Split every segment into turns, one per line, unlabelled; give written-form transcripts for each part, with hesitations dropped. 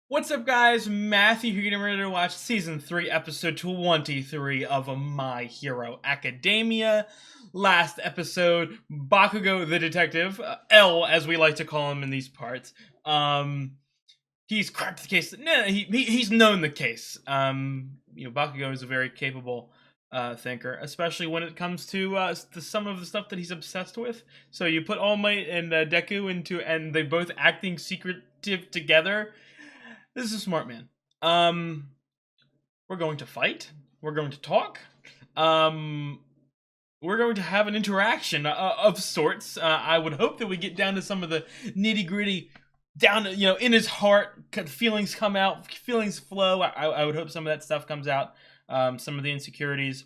What's up, guys? Matthew here, getting ready to watch Season 3, Episode 23 of My Hero Academia. Last episode, Bakugo the Detective, L as we like to call him in these parts, he's cracked the case. No, he's known the case. Bakugo is a very capable thinker, especially when it comes to some of the stuff that he's obsessed with. So you put All Might and Deku into, and they both acting secretive together. This is a smart man. We're going to fight. We're going to talk. We're going to have an interaction of sorts. I would hope that we get down to some of the nitty gritty, down to, in his heart, feelings come out, feelings flow. I would hope some of that stuff comes out. Some of the insecurities.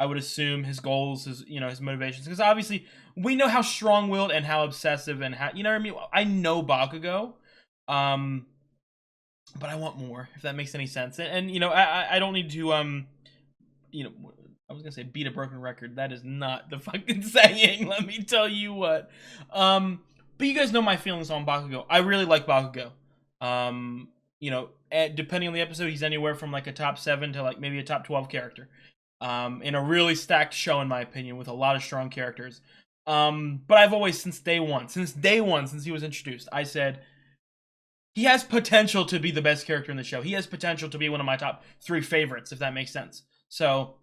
I would assume his goals, his motivations, because obviously we know how strong-willed and how obsessive and how, what I mean. I know Bakugo. But I want more, if that makes any sense. And I don't need to, I was gonna say beat a broken record. That is not the fucking saying, let me tell you what. But you guys know my feelings on Bakugo. I really like Bakugo. Depending on the episode, he's anywhere from like a top 7 to like maybe a top 12 character. In a really stacked show, in my opinion, with a lot of strong characters. But I've always, since day one, since he was introduced, I said, he has potential to be the best character in the show. He has potential to be one of my top 3 favorites, if that makes sense. So,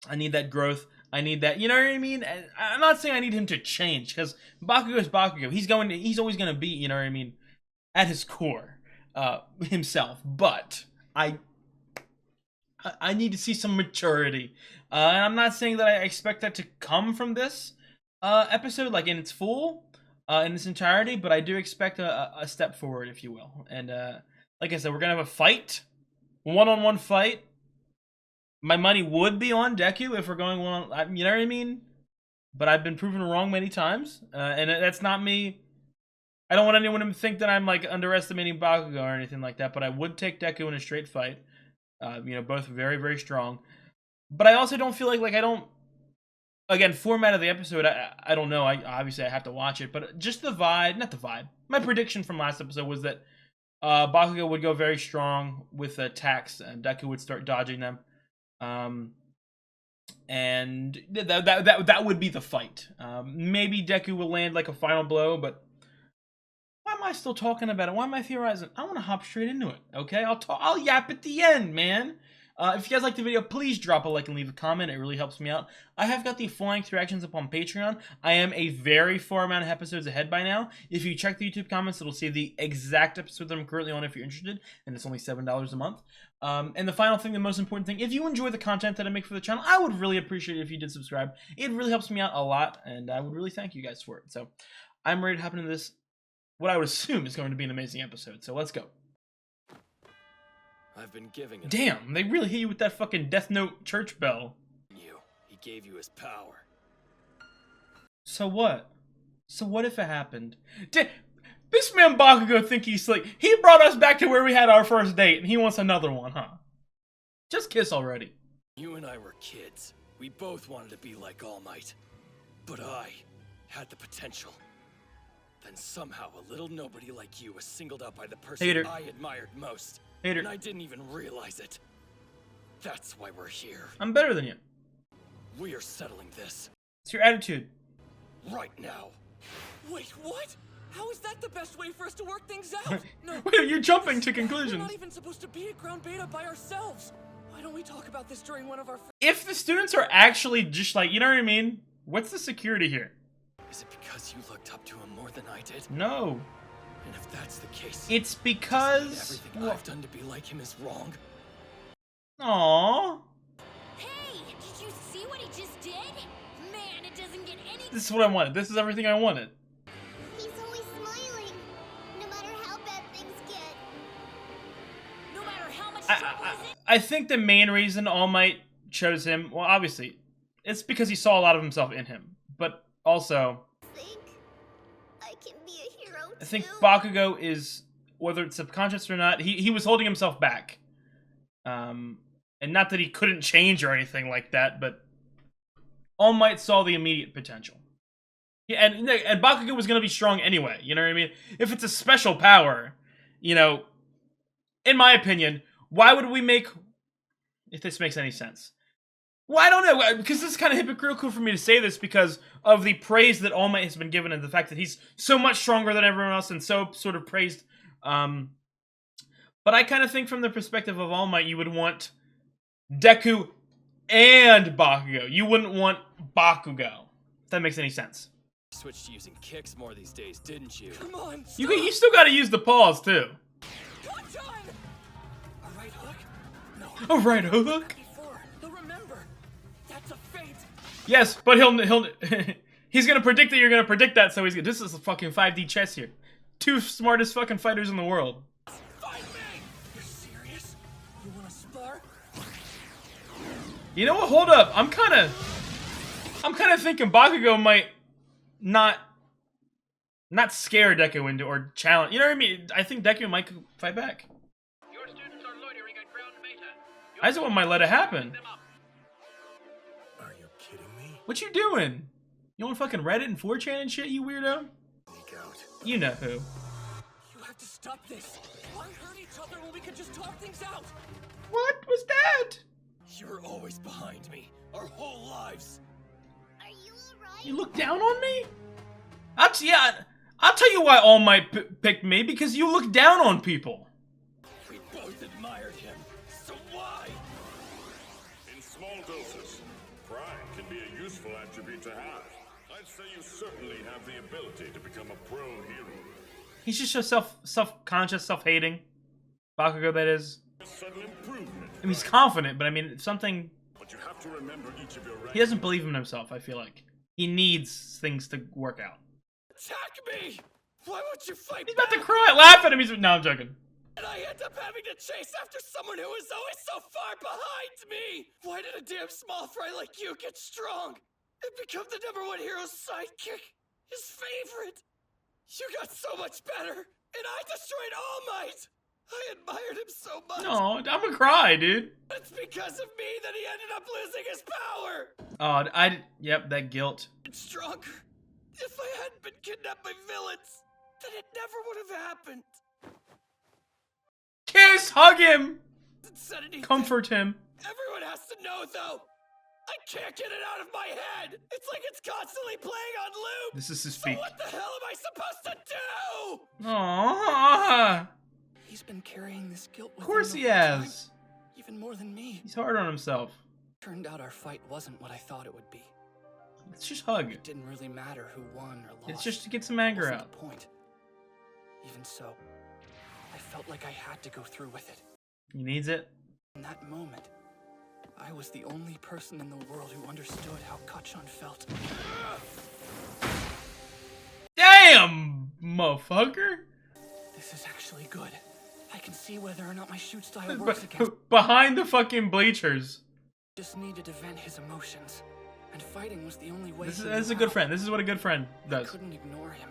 I need that growth. I need that, you know what I mean? I'm not saying I need him to change, because Bakugo is Bakugo. He's always going to be, you know what I mean, at his core, himself. But, I need to see some maturity. And I'm not saying that I expect that to come from this episode, like in its full, in its entirety, but I do expect a step forward, if you will. And like I said, we're gonna have a fight, one-on-one fight. My money would be on Deku if we're going one-on, you know what I mean? But I've been proven wrong many times, and that's not me. I don't want anyone to think that I'm like underestimating Bakugo or anything like that. But I would take Deku in a straight fight. Both very, very strong. But I also don't feel like I don't. Again, format of the episode, I don't know. Obviously I have to watch it, but just the vibe, not the vibe. My prediction from last episode was that Bakugo would go very strong with attacks, and Deku would start dodging them, and that would be the fight. Maybe Deku will land like a final blow, but why am I still talking about it? Why am I theorizing? I want to hop straight into it. Okay, I'll yap at the end, man. If you guys liked the video, please drop a like and leave a comment. It really helps me out. I have got the full-length reactions up on Patreon. I am a very far amount of episodes ahead by now. If you check the YouTube comments, it'll say the exact episode that I'm currently on if you're interested, and it's only $7 a month. And the final thing, the most important thing, if you enjoy the content that I make for the channel, I would really appreciate it if you did subscribe. It really helps me out a lot, and I would really thank you guys for it. So, I'm ready to hop into this, what I would assume is going to be an amazing episode. So, let's go.
I've been giving him.
Damn, they really hit you with that fucking Death Note church bell.
He gave you his power.
So what? So what if it happened? This man Bakugo think he's slick. He brought us back to where we had our first date, and he wants another one, huh? Just kiss already.
You and I were kids. We both wanted to be like All Might. But I had the potential. Then somehow a little nobody like you was singled out by the person I admired most.
Hater.
And I didn't even realize it. That's why we're here.
I'm better than you.
We are settling this.
It's your attitude.
Right now. Wait, what? How is that the best way for us to work things out? No.
Wait, you're jumping to conclusions.
We're not even supposed to be at Ground Beta by ourselves. Why don't we talk about this during one of our...
If the students are actually just like, you know what I mean? What's the security here?
Is it because you looked up to him more than I did?
No.
And if that's the case,
it's because
everything I've done to be like him is wrong.
Aww.
Hey, did you see what he just did? Man, it doesn't get any.
This is what I wanted. This is everything I wanted.
He's always smiling, no matter how bad things get. No matter how much trouble is it.
I think the main reason All Might chose him, well, obviously, it's because he saw a lot of himself in him, but also. I think Bakugo is, whether it's subconscious or not, he was holding himself back. And not that he couldn't change or anything like that, but All Might saw the immediate potential. Yeah, and Bakugo was going to be strong anyway, you know what I mean? If it's a special power, in my opinion, why would we make, if this makes any sense? Well, I don't know, because this is kind of hypocritical for me to say this because of the praise that All Might has been given and the fact that he's so much stronger than everyone else and so sort of praised. But I kind of think from the perspective of All Might, you would want Deku and Bakugo. You wouldn't want Bakugo, if that makes any sense.
Switched to using kicks more these days, didn't you? Come on, stop.
You still got to use the paws, too.
Kacchan! A right hook? No.
A right hook?
He'll remember. That's a feint.
Yes, but he's gonna predict that you're gonna predict that, so this is a fucking 5D chess here. Two smartest fucking fighters in the world.
Fight me! You're serious? You wanna spar?
You know what? Hold up. I'm kind of thinking Bakugo might not scare Deku into or challenge. You know what I mean? I think Deku might fight back.
Your students are loitering at ground beta.
Aizawa might let it happen.
Are you kidding me?
What you doing? You on fucking Reddit and 4chan and shit, you weirdo?
Sneak out.
You know who.
You have to stop this. Why hurt each other when we could just talk things out?
What was that?
You're always behind me. Our whole lives.
Are you alright?
You look down on me? I'll tell you why All Might picked me, because you look down on people.
We both admired him. So why?
In small doses, pride can be a useful attribute to have. I'd say you certainly have the ability to become a pro hero.
He's just so self-conscious, self-hating. Bakugo, that is.
A subtle improvement.
I mean, he's confident, but I mean, something...
But you have to remember each of your ranks.
He doesn't believe in himself, I feel like. He needs things to work out.
Attack me! Why won't you fight
He's about to
back?
cry. Laugh at him. No, I'm joking.
And I end up having to chase after someone who was always so far behind me! Why did a damn small fry like you get strong and become the #1 hero's sidekick? His favorite! You got so much better, and I destroyed All Might! I admired him so much!
No, I'm gonna cry, dude.
It's because of me that he ended up losing his power!
Oh, yep, that guilt.
It's stronger. If I hadn't been kidnapped by villains, then it never would have happened.
Kiss, hug him,
Said anything.
comfort him.
Everyone has to know, though. I can't get it out of my head. It's like it's constantly playing on loop.
This is his
So
speak.
what the hell am I supposed to do?
Aww.
He's been carrying this guilt with
Of course
him
he
the whole
has.
time, even more than me.
He's hard on himself.
Turned out our fight wasn't what I thought it would be.
Let's just hug.
It didn't really matter who won or lost.
It's just to get some anger
Wasn't
out.
the point. Even so, I felt like I had to go through with it.
He needs it.
In that moment, I was the only person in the world who understood how Kacchan felt.
Damn, motherfucker.
This is actually good. I can see whether or not my shoot style works against.
Behind the fucking bleachers.
Just needed to vent his emotions, and fighting was the only way.
This
he
is
knew
a good
how.
friend. This is what a good friend
I
does.
couldn't ignore him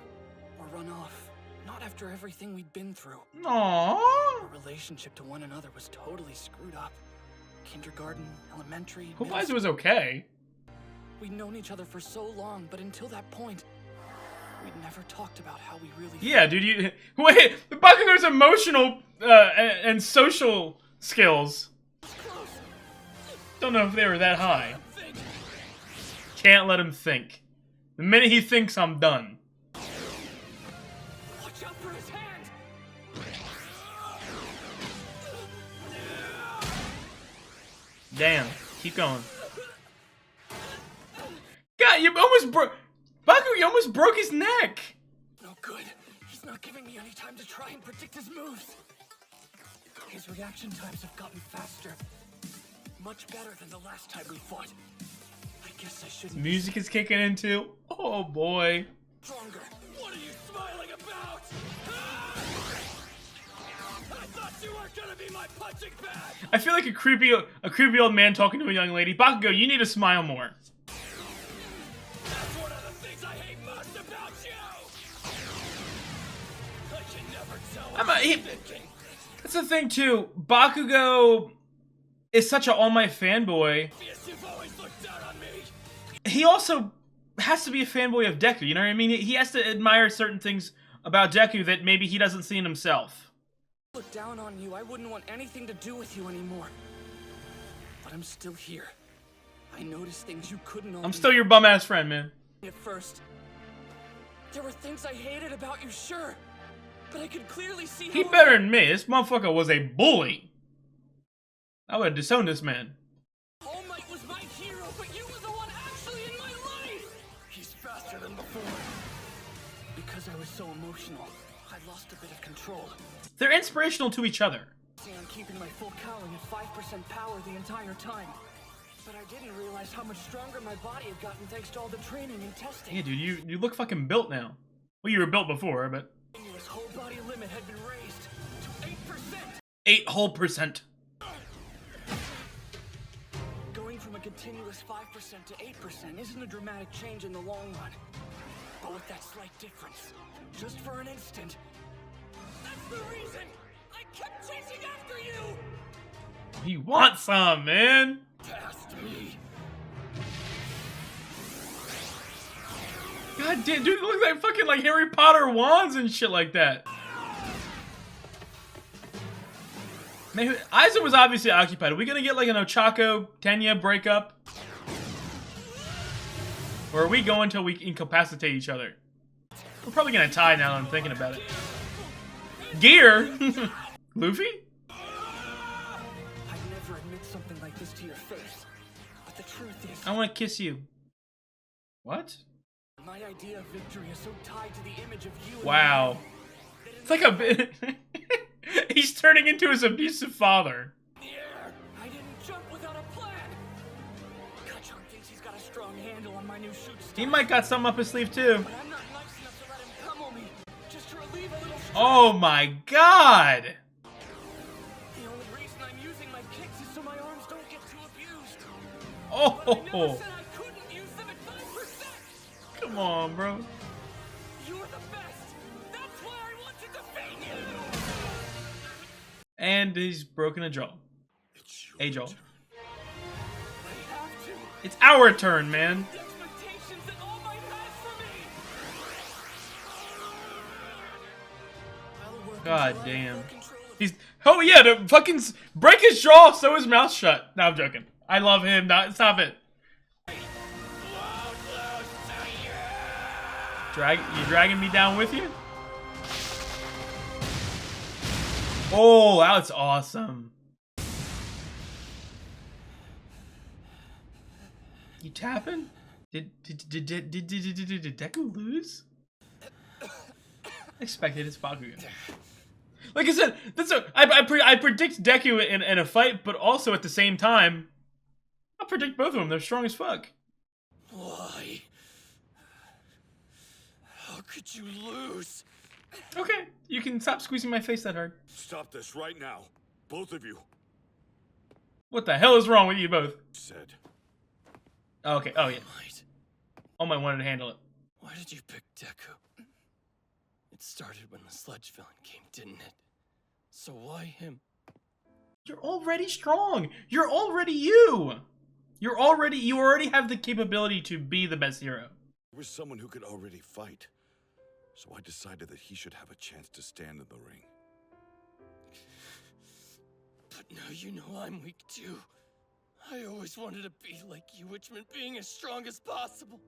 or run off. Not after everything we'd been through.
Aww.
Our relationship to one another was totally screwed up. Kindergarten, elementary.
Hope
middle
Aizawa was okay.
We'd known each other for so long, but until that point, we'd never talked about how we really
Yeah, dude. Wait, Bakugo's emotional and social skills.
close.
Don't know if they were that high.
Think.
Can't let him think. The minute he thinks, I'm done.
Watch out for his hand.
Damn. Keep going. God, you almost broke. Bakugo, you almost broke his neck.
No good. He's not giving me any time to try and predict his moves. His reaction times have gotten faster. Much better than the last time we fought. I guess I shouldn't be
Music is kicking in too. Oh boy.
stronger. What are you smiling about? Ah! I thought you weren't gonna be my punching bag.
I feel like a creepy old man talking to a young lady. Bakugo, you need to smile more.
That's one of the things I hate most about you. I can never tell what you're thinking.
That's the thing too. Bakugo is such an All Might fanboy.
Obvious you've always looked down on me.
He also has to be a fanboy of Deku. You know what I mean? He has to admire certain things about Deku that maybe he doesn't see in himself.
look down on you, I wouldn't want anything to do with you anymore. But I'm still here. I noticed things you couldn't.
I'm still your bum ass friend, man.
At first, there were things I hated about you, sure, but I could clearly see.
He better than me. This motherfucker was a bully. I would have disowned this man.
All Might was my hero, but you were the one actually in my life. He's faster than before. Because I was so emotional, I lost a bit of control.
They're inspirational to each other.
I'm keeping my full cowling at 5% power the entire time. But I didn't realize how much stronger my body had gotten thanks to all the training and testing.
Yeah, dude, you look fucking built now. Well, you were built before, but...
This whole body limit had been raised to 8%.
8 whole percent.
Going from a continuous 5% to 8% isn't a dramatic change in the long run. But with that slight difference, just for an instant, that's the reason I kept chasing after you!
He wants some, man.
Past me.
God damn, dude, it looks like fucking like Harry Potter wands and shit like that. Man, Aiza was obviously occupied. Are we gonna get like an Ochako Tenya breakup? Or are we going till we incapacitate each other? We're probably gonna tie now that I'm thinking about it. Gear? Luffy?
I'd never admit something like this to your face. But the truth is,
I wanna kiss you. What?
my idea of victory is so tied to the image of you.
Wow. It's like a bit. He's turning into his abusive father.
I didn't jump without a plan. Kacchan thinks he's got a strong handle on my new shoot style.
He might got something up his sleeve too.
But I'm not nice enough to let him pummel me, just to relieve a little stress.
Oh my god!
The only reason I'm using my kicks is so my arms don't get too abused.
Oh,
But I never said I couldn't use them at 5%.
come on, bro.
You're the best. That's why I want to defeat you.
And he's broken a jaw. A jaw.
I have to.
It's our turn, man.
The expectations that All Might has for me. I'll work
God
until I have
damn.
full control of
He's. Oh yeah, to fucking break his jaw, sew his mouth shut. No, I'm joking. I love him. No, stop it. You dragging me down with you? Oh, that's awesome. You tapping? Did Deku lose? Expected it's Bakugan. Like I said, I predict Deku in a fight, but also at the same time, I'll predict both of them. They're strong as fuck.
Why? How could you lose?
Okay, you can stop squeezing my face that hard.
Stop this right now. Both of you.
What the hell is wrong with you both?
Said.
Oh, okay, oh yeah.
Might.
All Might wanted to handle it.
Why did you pick Deku? It started when the sludge villain came, didn't it? So why him?
You're already strong. You're already you. You already have the capability to be the best hero.
There was someone who could already fight. So I decided that he should have a chance to stand in the ring.
But now you know I'm weak too. I always wanted to be like you, which meant being as strong as possible.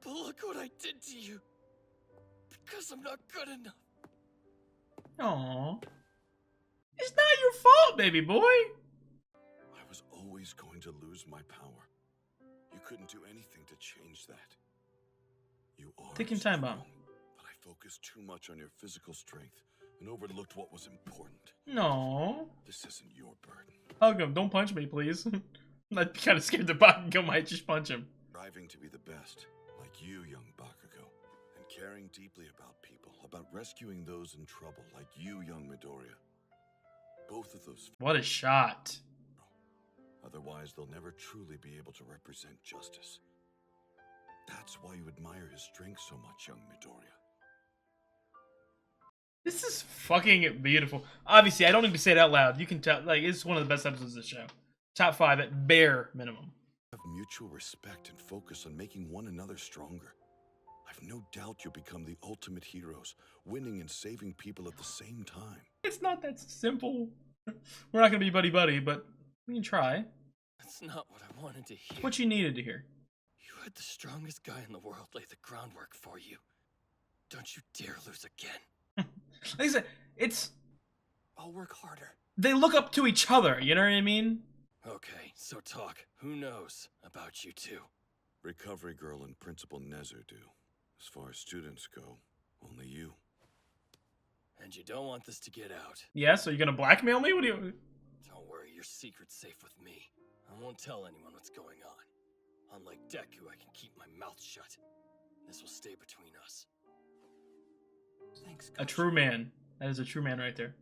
But look what I did to you. Because I'm not good enough.
Aww. It's not your fault, baby boy.
I was always going to lose my power. You couldn't do anything to change that. You are
Ticking time bomb.
But I focused too much on your physical strength and overlooked what was important.
No.
This isn't your burden.
Hug him. Don't punch me, please. I'm kind of scared the Bakugo might just punch him.
Striving to be the best, like you, young Bakugo, and caring deeply about people, about rescuing those in trouble, like you, young Midoriya. Both of those.
What a shot.
Otherwise, they'll never truly be able to represent justice. That's why you admire his strength so much, young Midoriya.
This is fucking beautiful. Obviously, I don't need to say it out loud. You can tell, like, it's one of the best episodes of the show. Top 5 at bare minimum.
Have mutual respect and focus on making one another stronger. I've no doubt you'll become the ultimate heroes, winning and saving people at the same time.
It's not that simple. We're not gonna be buddy-buddy, but we can try.
That's not what I wanted to hear.
What you needed to hear.
You had the strongest guy in the world lay the groundwork for you. Don't you dare lose again.
Like I said, it's...
I'll work harder.
They look up to each other, you know what I mean?
Okay, so talk. Who knows about you two?
Recovery Girl and Principal Nezer do. As far as students go, only you.
And you don't want this to get out.
Yeah, so you're gonna blackmail me? What do you...
Don't worry, your secret's safe with me. I won't tell anyone what's going on. Unlike Deku, I can keep my mouth shut. This will stay between us. Thanks,
A true man. That is a true man right there.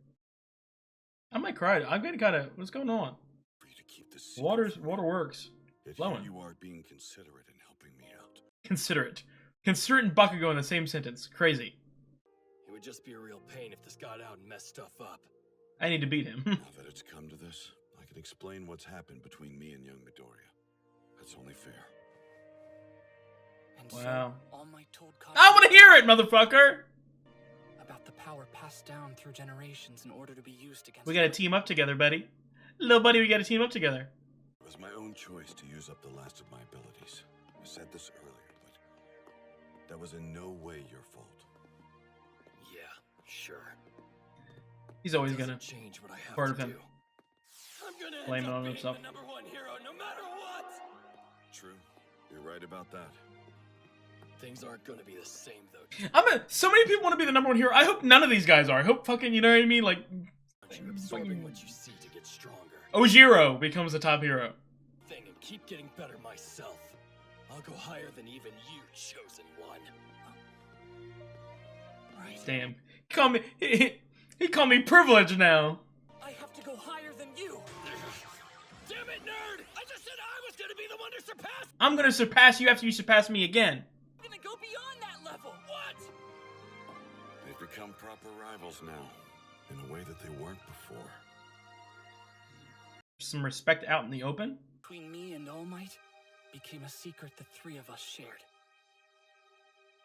I might cry. I'm getting kind of... What's going on?
For you to keep this secret
Water
from me.
works.
Yet
Flowing.
here you are being considerate and helping me out.
Considerate. Considerate and Bakugo in the same sentence. Crazy.
It would just be a real pain if this got out and messed stuff up.
I need to beat him.
Now that it's come to this, I can explain what's happened between me and young Midoriya. That's only fair.
And
Wow.
so, All Might told Kacchan
I want to hear it, motherfucker!
about the power passed down through generations in order to be used against.
We gotta team up together, buddy. Little buddy, we gotta team up together.
It was my own choice to use up the last of my abilities. I said this earlier, but that was in no way your fault.
Yeah, sure.
He's always
Doesn't
gonna
change what I have
part
to
of him.
do. I'm gonna
Blame
end
it
up
on
being
himself.
the #1 hero no matter what.
True. You're right about that.
Things aren't gonna be the same though.
So many people want to be the #1 hero. I hope none of these guys are. I hope fucking, you know what I mean? Like,
You're absorbing what you see to get stronger.
Ojiro becomes the top hero.
Thing and keep getting better myself. I'll go higher than even you, chosen one.
Right.
Damn. He called me privileged now.
I have to go higher than you.
Damn it, nerd! I just said I was gonna be the one to surpass.
I'm gonna surpass you after you surpass me again.
I'm gonna go beyond that level.
What?
They've become proper rivals now, in a way that they weren't before.
Some respect out in the open.
Between me and All Might became a secret the three of us shared.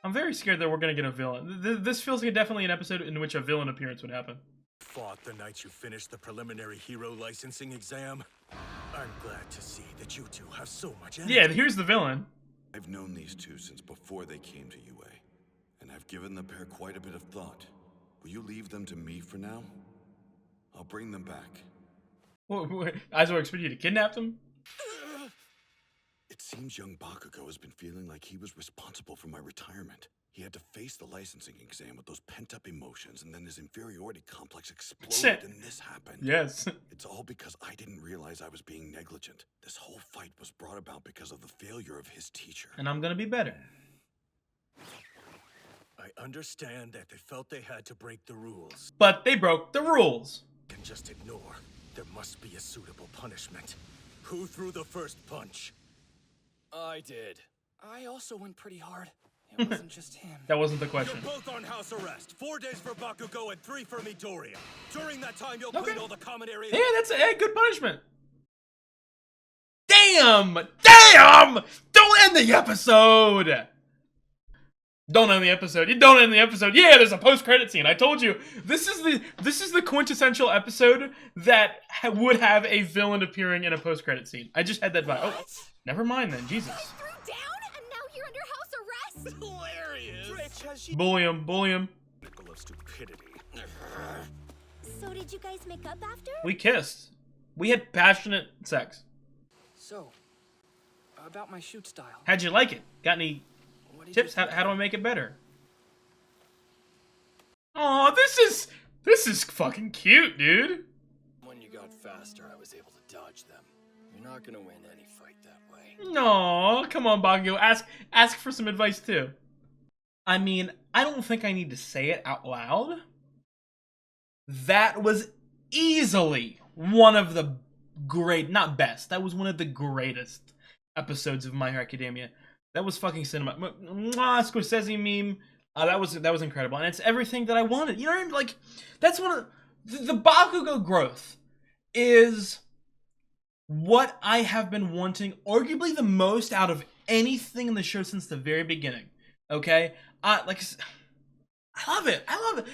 I'm very scared that we're gonna get a villain. This feels like definitely an episode in which a villain appearance would happen.
Fought the night you finished the preliminary hero licensing exam. I'm glad to see that you two have so much energy.
Yeah, here's the villain.
I've known these two since before they came to UA, and I've given the pair quite a bit of thought. Will you leave them to me for now? I'll bring them back.
I was expecting you to kidnap them.
It seems young Bakugo has been feeling like he was responsible for my retirement. He had to face the licensing exam with those pent-up emotions, and then his inferiority complex exploded, and this happened.
Yes.
It's all because I didn't realize I was being negligent. This whole fight was brought about because of the failure of his teacher.
And I'm gonna be better.
I understand that they felt they had to break the rules.
But they broke the rules.
And just ignore. There must be a suitable punishment. Who threw the first punch?
I did.
I also went pretty hard. It wasn't just him.
That wasn't the
You're
question.
both on house arrest. 4 days for Bakugo and 3 for Midoriya. During that time, you'll clean all the common areas.
Yeah, that's a good punishment. Damn! Damn! Don't end the episode! Don't end the episode. You don't end the episode. Yeah, there's a post-credit scene. I told you. This is the quintessential episode that would have a villain appearing in a post-credit scene. I just had that vibe. Oh, never mind then. Jesus.
Threw down, and now you're under house arrest.
Hilarious.
Rich, has she
Bully him. Bully him.
of stupidity?
So did you guys make up after?
We kissed. We had passionate sex.
So, about my shoot style.
How'd you like it? Got any
What did
tips?
you
How do I make it better? Aw, this is fucking cute, dude.
When you got faster, I was able to dodge them. You're not gonna win any fight that way.
No, come on, Bakugo. Ask for some advice too. I mean, I don't think I need to say it out loud. That was easily one of the not best. That was one of the greatest episodes of My Hero Academia. That was fucking cinema. Mwah, Scorsese meme. That was incredible, and it's everything that I wanted. You know what I mean? Like, that's one of the Bakugo growth is what I have been wanting, arguably the most out of anything in the show since the very beginning. Okay, I love it. I love it.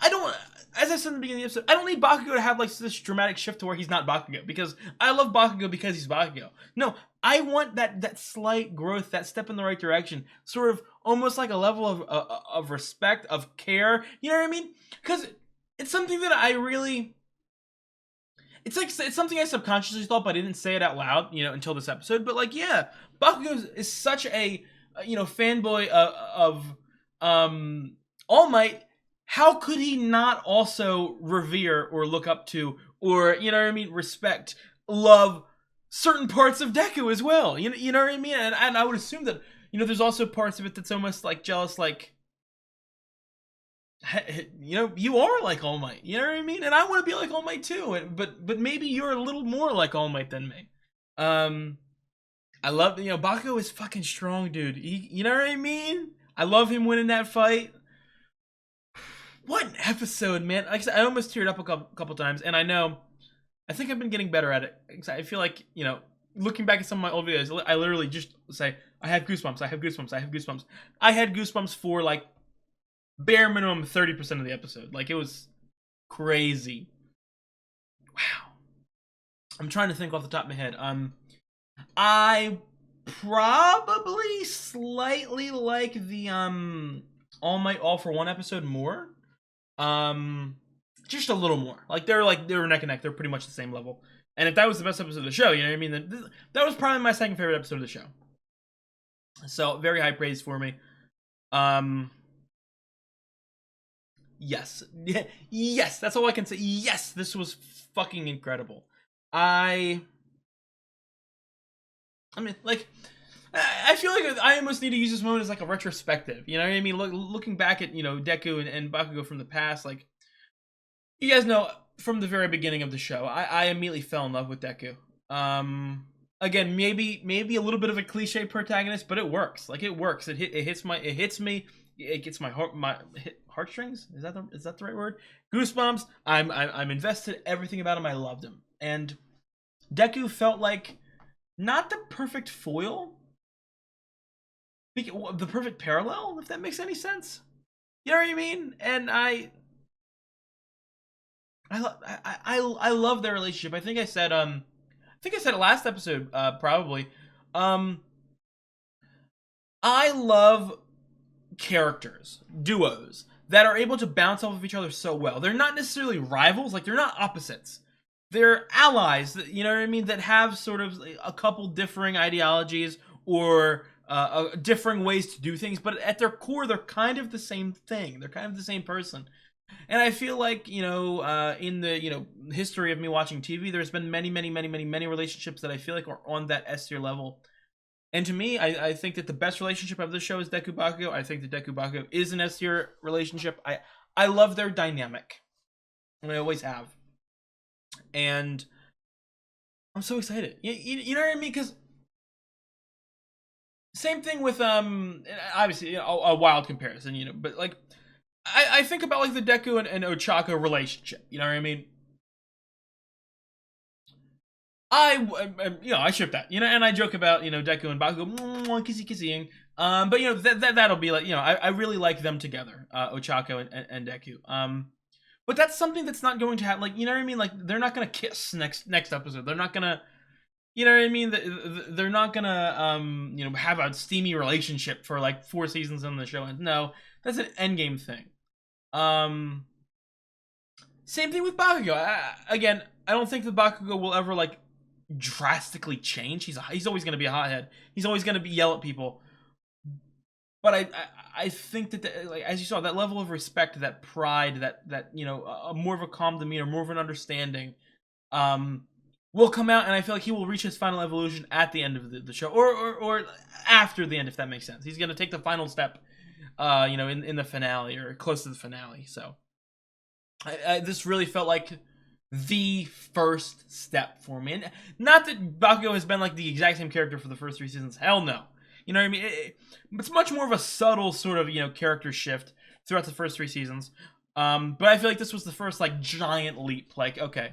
I don't, as I said in the beginning of the episode, I don't need Bakugo to have like this dramatic shift to where he's not Bakugo, because I love Bakugo because he's Bakugo. No, I want that slight growth, that step in the right direction, sort of almost like a level of respect, of care. You know what I mean? Because it's something that I really. It's something I subconsciously thought, but I didn't say it out loud, until this episode. But like, yeah, Bakugo is such a fanboy of All Might. How could he not also revere or look up to, or respect, love certain parts of Deku as well? You know what I mean? And I would assume that there's also parts of it that's almost like jealous, like. You are like All Might. You know what I mean? And I want to be like All Might too. But maybe you're a little more like All Might than me. I love Bakugo is fucking strong, dude. You know what I mean? I love him winning that fight. What an episode, man! Like I said, I almost teared up a couple times, and I think I've been getting better at it. I feel like looking back at some of my old videos, I literally just say I have goosebumps. I have goosebumps. I have goosebumps. I had goosebumps for like. Bare minimum 30% of the episode. Like, it was crazy. Wow. I'm trying to think off the top of my head. I probably slightly like the All Might All for One episode more. Just a little more. Like they were neck and neck. They're pretty much the same level. And if that was the best episode of the show, you know what I mean? That was probably my second favorite episode of the show. So very high praise for me. Yes. Yes, that's all I can say. Yes, this was fucking incredible. I mean, like, I feel like I almost need to use this moment as like a retrospective. You know what I mean? Looking back at, Deku and Bakugo from the past, like, you guys know from the very beginning of the show, I immediately fell in love with Deku. Again, maybe a little bit of a cliche protagonist, but it works. Like, it works. It hits me. It gets my heartstrings. Is that the right word? Goosebumps. I'm invested. Everything about him, I loved him. And Deku felt like not the perfect foil, the perfect parallel, if that makes any sense. You know what I mean? And I love their relationship. I think I said it last episode, probably. I love characters, duos, that are able to bounce off of each other so well. They're not necessarily rivals, like they're not opposites. They're allies, you know what I mean, that have sort of a couple differing ideologies or differing ways to do things, but at their core, they're kind of the same thing. They're kind of the same person. And I feel like, in the, history of me watching TV, there's been many relationships that I feel like are on that S tier level. And to me, I think that the best relationship of the show is Deku Bakugo. I think that Deku Bakugo is an S tier relationship. I love their dynamic. And I always have. And I'm so excited. You know what I mean? Because same thing with, obviously, a wild comparison, but like, I think about like the Deku and Ochako relationship. You know what I mean? I ship that, and I joke about, Deku and Bakugo, kissing. But that'll be like, I really like them together, Ochako and Deku. But that's something that's not going to happen. Like, you know what I mean? Like, they're not gonna kiss next episode. They're not gonna, you know what I mean? They're not gonna, have a steamy relationship for like 4 seasons on the show. And no, that's an endgame thing. Same thing with Bakugo. Again, I don't think that Bakugo will ever like drastically change. He's always going to be a hothead. He's always going to yell at people. But I think that like, as you saw, that level of respect, that pride, that more of a calm demeanor, more of an understanding, will come out, and I feel like he will reach his final evolution at the end of the show, or after the end, if that makes sense. He's going to take the final step, in the finale or close to the finale. So this really felt like the first step for me. And not that Bakugo has been like the exact same character for the first 3 seasons. Hell no. You know what I mean? It's much more of a subtle sort of, character shift throughout the first 3 seasons. But I feel like this was the first like giant leap. Like, okay,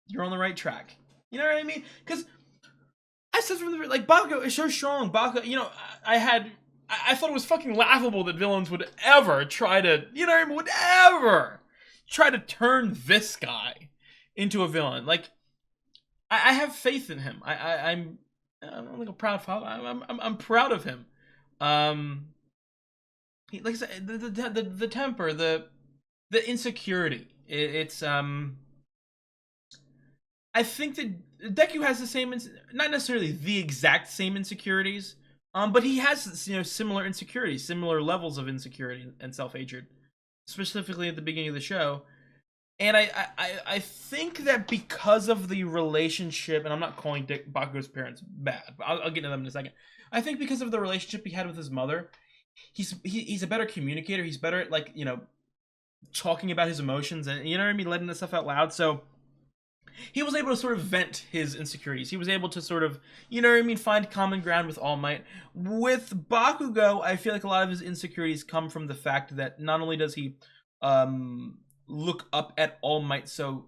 you're on the right track. You know what I mean? Because I said from the like Bakugo is so strong. Bakugo, I had I thought it was fucking laughable that villains would ever try to, you know what I mean, would ever try to turn this guy into a villain. Like, I have faith in him. I'm like a proud father. I'm proud of him. Like I said, the temper, the insecurity. It's I think that Deku has the same, not necessarily the exact same insecurities, but he has similar insecurities, similar levels of insecurity and self-hatred, specifically at the beginning of the show. And I think that because of the relationship, and I'm not calling Bakugo's parents bad, but I'll get into them in a second. I think because of the relationship he had with his mother, he's a better communicator. He's better at, like, talking about his emotions and, you know what I mean, letting that stuff out loud. So he was able to sort of vent his insecurities. He was able to sort of, you know what I mean, find common ground with All Might. With Bakugo, I feel like a lot of his insecurities come from the fact that not only does he look up at All Might so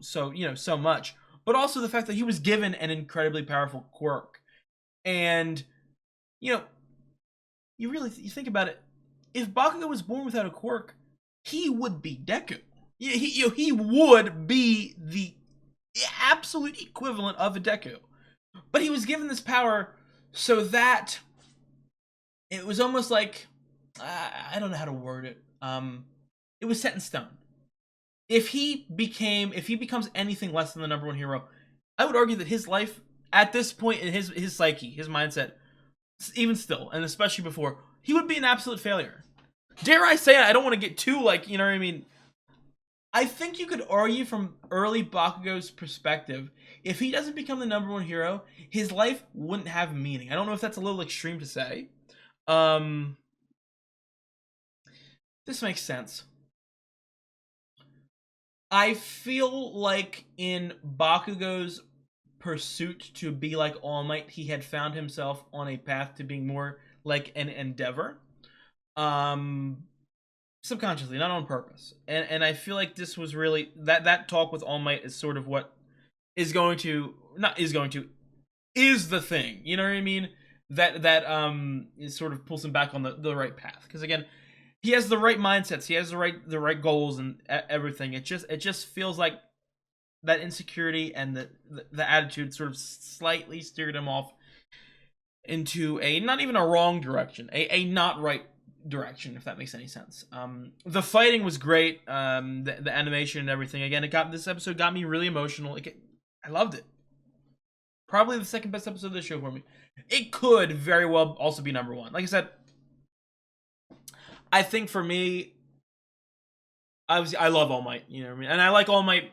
much, but also the fact that he was given an incredibly powerful quirk. And you think about it, if Bakugo was born without a quirk, he would be Deku. He would be the absolute equivalent of a Deku. But he was given this power so that it was almost like, I don't know how to word it. It was set in stone. If he becomes anything less than the number one hero, I would argue that his life at this point in his psyche, his mindset, even still, and especially before, he would be an absolute failure. Dare I say it? I don't want to get too, like, you know what I mean? I think you could argue from early Bakugo's perspective, if he doesn't become the number one hero, his life wouldn't have meaning. I don't know if that's a little extreme to say. This makes sense. I feel like in Bakugo's pursuit to be like All Might, he had found himself on a path to being more like an Endeavor. Subconsciously, not on purpose. And I feel like this was really that talk with All Might is sort of what is the thing. You know what I mean? That is sort of pulls him back on the right path. Because again, he has the right mindsets, he has the right goals and everything. It just feels like that insecurity and the attitude sort of slightly steered him off into a not even a wrong direction, a not right direction, if that makes any sense. The fighting was great. The animation and everything. Again, this episode got me really emotional. I loved it. Probably the second best episode of the show for me. It could very well also be number one. Like I said, I think for me, obviously, I love All Might. You know what I mean? And I like All Might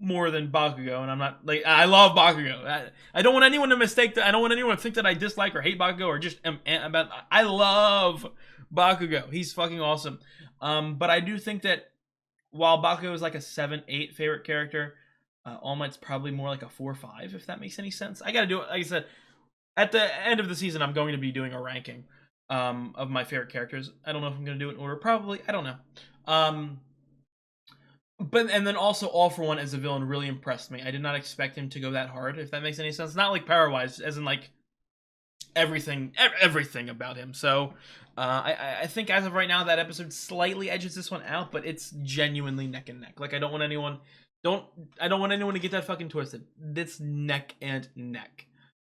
more than Bakugo, and I'm not like, I love Bakugo. I don't want anyone to mistake that. I don't want anyone to think that I dislike or hate Bakugo or just about. I love Bakugo. He's fucking awesome. But I do think that while Bakugo is like a 7-8 favorite character, All Might's probably more like a 4-5, if that makes any sense. I gotta do it. Like I said, at the end of the season, I'm going to be doing a ranking of my favorite characters. I don't know if I'm gonna do it in order. Probably. I don't know. But and then also All For One as a villain really impressed me. I did not expect him to go that hard, if that makes any sense. Not like power-wise, as in like everything about him. So I think as of right now, that episode slightly edges this one out, but it's genuinely neck and neck. Like I don't want anyone to get that fucking twisted. It's neck and neck.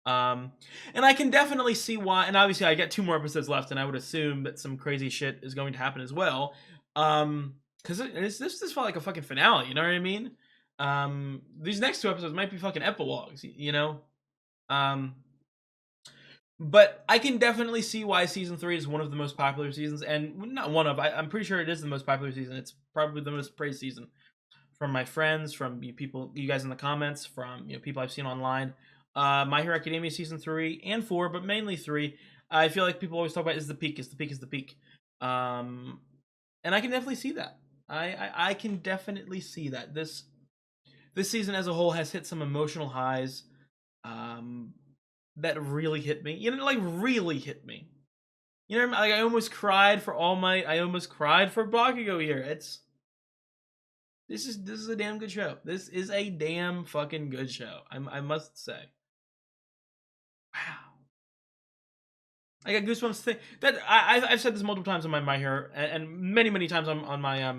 And I can definitely see why. And obviously, I get 2 more episodes left, and I would assume that some crazy shit is going to happen as well. Because this felt like a fucking finale, you know what I mean? These next 2 episodes might be fucking epilogues, you know? But I can definitely see why season 3 is one of the most popular seasons, and not one of, I'm pretty sure it is the most popular season. It's probably the most praised season from my friends, from people, you guys in the comments, from people I've seen online. My Hero Academia season 3 and 4, but mainly 3. I feel like people always talk about is the peak. And I can definitely see that. I can definitely see that this season as a whole has hit some emotional highs that really hit me. Really hit me. Like I almost cried for All Might. I almost cried for Bakugo here. This is a damn good show. This is a damn fucking good show. I must say. Wow. I got goosebumps. That I've said this multiple times on my Hero, and many times on my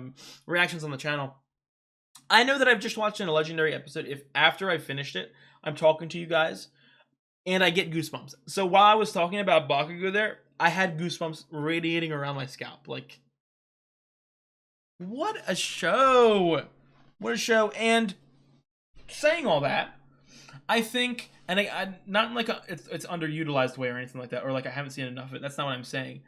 reactions on the channel. I know that I've just watched a legendary episode. If after I finished it, I'm talking to you guys, and I get goosebumps. So while I was talking about Bakugo there, I had goosebumps radiating around my scalp. Like, what a show! What a show! And saying all that, I think, and I not in like it's underutilized way or anything like that, or like I haven't seen enough of it. That's not what I'm saying.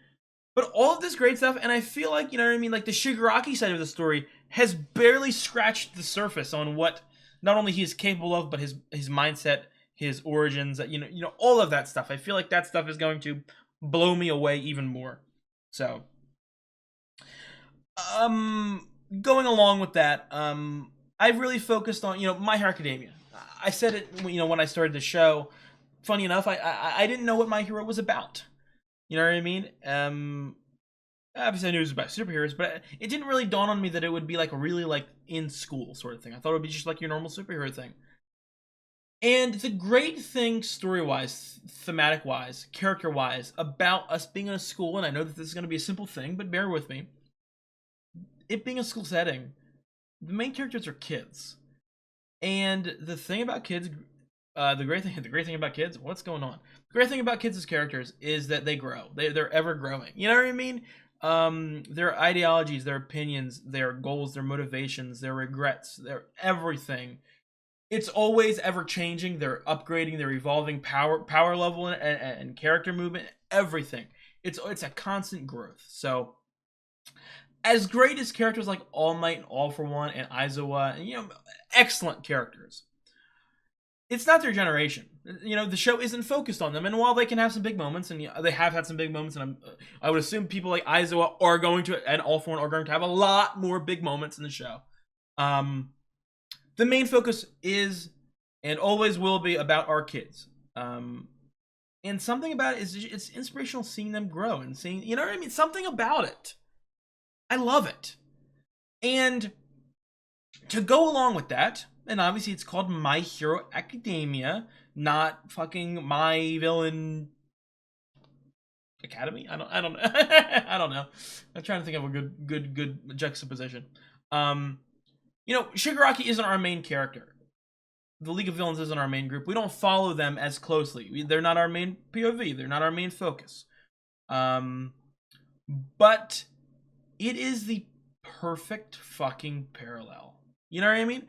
But all of this great stuff, and I feel like, you know what I mean, like the Shigaraki side of the story has barely scratched the surface on what not only he is capable of, but his mindset, his origins, you know, all of that stuff. I feel like that stuff is going to blow me away even more. So, going along with that, I've really focused on, you know, My Hero Academia. I said it, you know, when I started the show. Funny enough, I didn't know what My Hero was about. You know what I mean? Obviously I knew it was about superheroes, but it didn't really dawn on me that it would be like really like in school sort of thing. I thought it would be just like your normal superhero thing. And the great thing story-wise, thematic-wise, character-wise, about us being in a school, and I know that this is going to be a simple thing, but bear with me. It being a school setting, the main characters are kids. And the thing about kids, the great thing about kids, what's going on? The great thing about kids as characters is that they grow. They're ever growing. You know what I mean? Their ideologies, their opinions, their goals, their motivations, their regrets, their everything. It's always ever changing. They're upgrading. They're evolving. Power level and character movement. Everything. It's a constant growth. So, as great as characters like All Might and All For One and Aizawa, and, you know, excellent characters. It's not their generation. You know, the show isn't focused on them. And while they can have some big moments, and they have had some big moments, and I would assume people like Aizawa are going to, and All For One are going to have a lot more big moments in the show. The main focus is, and always will be, about our kids. And something about it is, it's inspirational seeing them grow and seeing, you know what I mean? Something about it. I love it. And to go along with that, and obviously it's called My Hero Academia, not fucking My Villain Academy. I don't know. I don't know. I'm trying to think of a good juxtaposition. You know, Shigaraki isn't our main character. The League of Villains isn't our main group. We don't follow them as closely. They're not our main POV. They're not our main focus. But it is the perfect fucking parallel. You know what I mean?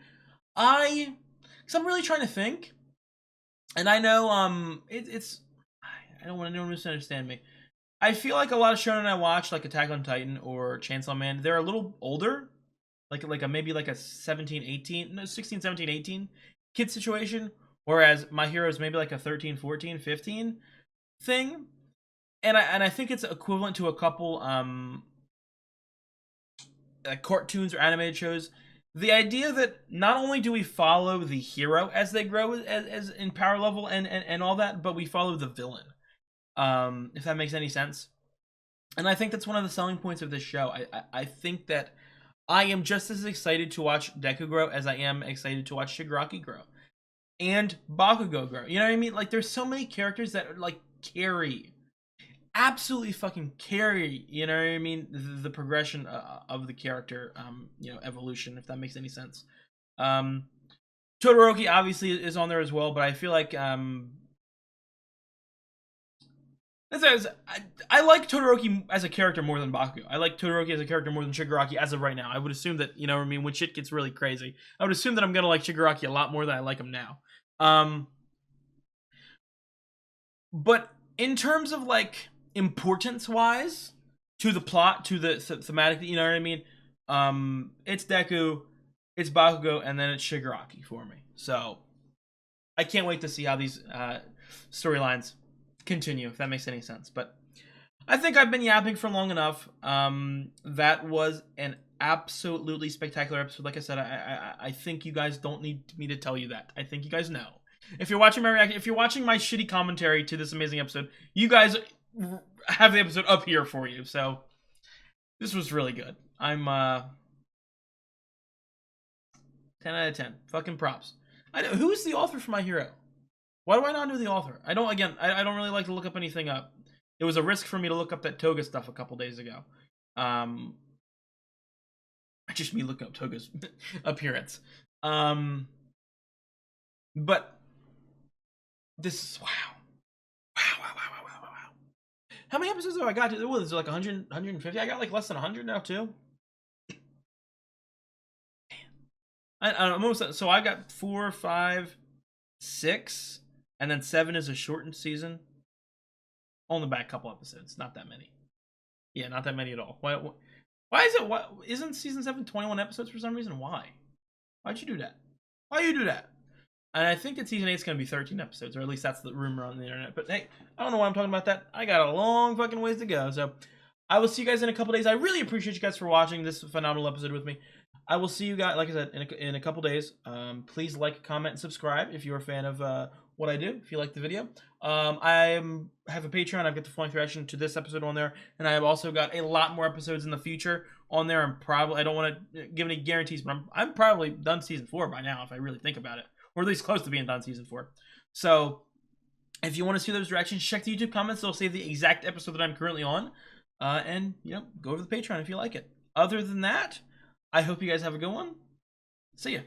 Because I'm really trying to think, and I know it's I don't want anyone to misunderstand me. I feel like a lot of shonen I watch, like Attack on Titan or Chainsaw Man, they're a little older, like maybe like a 16, 17, 18 kid situation, whereas My Hero is maybe like a 13, 14, 15 thing, and I think it's equivalent to a couple cartoons or animated shows. The idea that not only do we follow the hero as they grow as in power level and all that, but we follow the villain. If that makes any sense. And I think that's one of the selling points of this show. I think that I am just as excited to watch Deku grow as I am excited to watch Shigaraki grow. And Bakugo grow. You know what I mean? Like, there's so many characters that are, like, carry. Absolutely fucking carry, you know what I mean, the progression of the character, you know, evolution, if that makes any sense. Todoroki obviously is on there as well, but I feel like I like Todoroki as a character more than Bakugo. I like Todoroki as a character more than Shigaraki as of right now. I would assume that, you know what I mean, when shit gets really crazy, I would assume that I'm gonna like Shigaraki a lot more than I like him now. But in terms of, like, importance wise to the plot, to the thematic, you know what I mean, it's Deku, it's Bakugo, and then it's Shigaraki for me. So I can't wait to see how these storylines continue, if that makes any sense. But I think I've been yapping for long enough. That was an absolutely spectacular episode. Like I said, I think you guys don't need me to tell you that. I think you guys know. If you're watching my reaction, if you're watching my shitty commentary to this amazing episode, you guys have the episode up here for you. So this was really good. I'm 10 out of 10. Fucking props. Who is the author for My Hero? Why do I not know the author? I don't really like to look up anything up. it was a risk for me to look up that Toga stuff a couple days ago. Just me looking up Toga's appearance. But this is wow. How many episodes have I got? What is it, like 100, 150? I got like less than 100 now too. I'm almost, so I got 4, 5, 6, and then 7 is a shortened season. Only by a couple episodes, not that many. Yeah, not that many at all. Why is it? Why isn't season 7 21 episodes for some reason? Why? Why'd you do that? Why you do that? And I think that season 8 is going to be 13 episodes, or at least that's the rumor on the internet. But hey, I don't know why I'm talking about that. I got a long fucking ways to go. So I will see you guys in a couple days. I really appreciate you guys for watching this phenomenal episode with me. I will see you guys, like I said, in a couple days. Please like, comment, and subscribe if you're a fan of what I do, if you like the video. I have a Patreon. I've got the flying reaction to this episode on there. And I have also got a lot more episodes in the future on there. I don't want to give any guarantees, but I'm probably done season 4 by now if I really think about it. Or at least close to being done season 4. So if you want to see those reactions, check the YouTube comments. They'll say the exact episode that I'm currently on. And, you know, go to the Patreon if you like it. Other than that, I hope you guys have a good one. See ya.